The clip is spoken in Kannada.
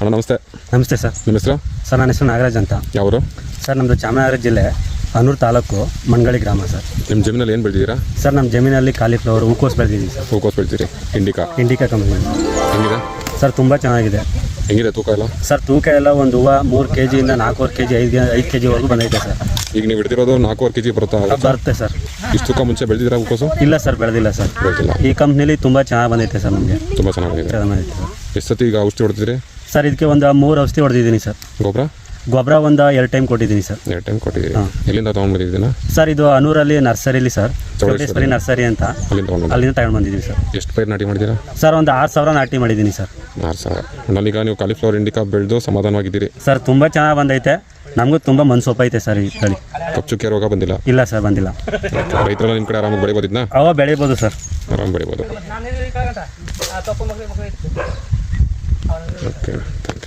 ಅಣ್ಣ ನಮಸ್ತೆ. ನಮಸ್ತೆ ಸರ್. ನಿಮ್ಮ ಹೆಸರು? ಸರ್ ನನ್ನ ಹೆಸರು ನಾಗರಾಜ್ ಅಂತ. ಯಾವರು? ಸರ್ ನಮ್ಮದು ಚಾಮರಾಜನಗರ ಜಿಲ್ಲೆ ಹನೂರು ತಾಲೂಕು ಮಂಡಳಿ ಗ್ರಾಮ ಸರ್. ನಿಮ್ಮ ಜಮೀನಲ್ಲಿ ಏನು ಬೆಳೆದಿದ್ದೀರಾ? ಸರ್ ನಮ್ಮ ಜಮೀನಲ್ಲಿ ಕಾಲಿಫ್ಲವರ್ ಹೂಕೋಸು ಬೆಳೆದಿದ್ದೀವಿ ಸರ್. ಹೂಕೋಸು ಬೆಳೆದಿರಿ. ಇಂಡಿಕಾ ಕಂಪನಿ ಹೆಂಗಿದೆ ಸರ್? ತುಂಬ ಚೆನ್ನಾಗಿದೆ. ಹೆಂಗಿದೆ ತೂಕ ಎಲ್ಲ? ಸರ್ ತೂಕ ಎಲ್ಲ ಒಂದು ಹೂವು 3 kg ಇಂದ 4 kg 5 kg ವರೆಗೂ ಬಂದೈತೆ ಸರ್. ಈಗ ನೀವು ಹಿಡಿದಿರೋದು 4 kg ಬರುತ್ತೆ ಸರ್. ಇಷ್ಟು ತೂಕ ಮುಂಚೆ ಬೆಳೆದಿದ್ದೀರಾ ಹೂಕೋಸು? ಇಲ್ಲ ಸರ್, ಬೆಳೆದಿಲ್ಲ ಸರ್. ಬೆಳೆದಿಲ್ಲ. ಈ ಕಂಪ್ನಿಲಿ ತುಂಬ ಚೆನ್ನಾಗಿ ಬಂದೈತೆ ಸರ್. ನಮಗೆ ತುಂಬ ಚೆನ್ನಾಗಿದೆ. ಎಷ್ಟು ಸತಿ ಈಗ ಔಷಧಿ ಹೊಡೆದಿರಿ ಸರ್? ಇದಕ್ಕೆ ಒಂದು 3 ಔಷಧಿ ಹೊಡೆದಿದ್ದೀನಿ ಸರ್. ಗೊಬ್ಬರ ಒಂದು 2 ಟೈಮ್ ಕೊಟ್ಟಿದ್ದೀನಿ ಸರ್. 2 ಟೈಮ್ ಕೊಟ್ಟಿದ್ದೀರಿ. ಎಲ್ಲಿಂದ ತೊಗೊಂಡ್ಬಂದಿದ್ದೀನ? ಸರ್ ಇದು ಹನೂರಲ್ಲಿ ನರ್ಸರಿಲಿ ಸರ್, ಚೌಡೇಶ್ವರಿ ನರ್ಸರಿ ಅಂತ, ಅಲ್ಲಿಂದ ತಗೊಂಡು ಬಂದಿದ್ದೀವಿ ಸರ್. ಎಷ್ಟು ಪೈರು ನಾಟಿ ಮಾಡಿದ್ದೀರಾ? ಸರ್ ಒಂದು 6,000 ನಾಟಿ ಮಾಡಿದ್ದೀನಿ ಸರ್. 6,000. ನನಗೆ ನೀವು ಕಾಲಿಫ್ಲವರ್ ಇಂಡಿಕಾ ಬೆಳೆದು ಸಮಾಧಾನವಾಗಿದ್ದೀರಿ? ಸರ್ ತುಂಬ ಚೆನ್ನಾಗಿ ಬಂದೈತೆ. ನಮಗೂ ತುಂಬ ಮನಸ್ಸು ಒಪ್ಪೈತೆ ಸರ್. ಈ ತಳಿ ಕಚ್ಚುಕ್ಕೆ ರೋಗ ಬಂದಿಲ್ಲ? ಇಲ್ಲ ಸರ್, ಬಂದಿಲ್ಲ. ರೈತರೆಲ್ಲ ನಿಮ್ಮ ಕಡೆ ಆರಾಮಾಗಿ ಬೆಳಿಬೋದಿದ್ನ? ಬೆಳಿಬೋದು ಸರ್, ಆರಾಮ್ ಬೆಳಿಬೋದು. Okay, thank you.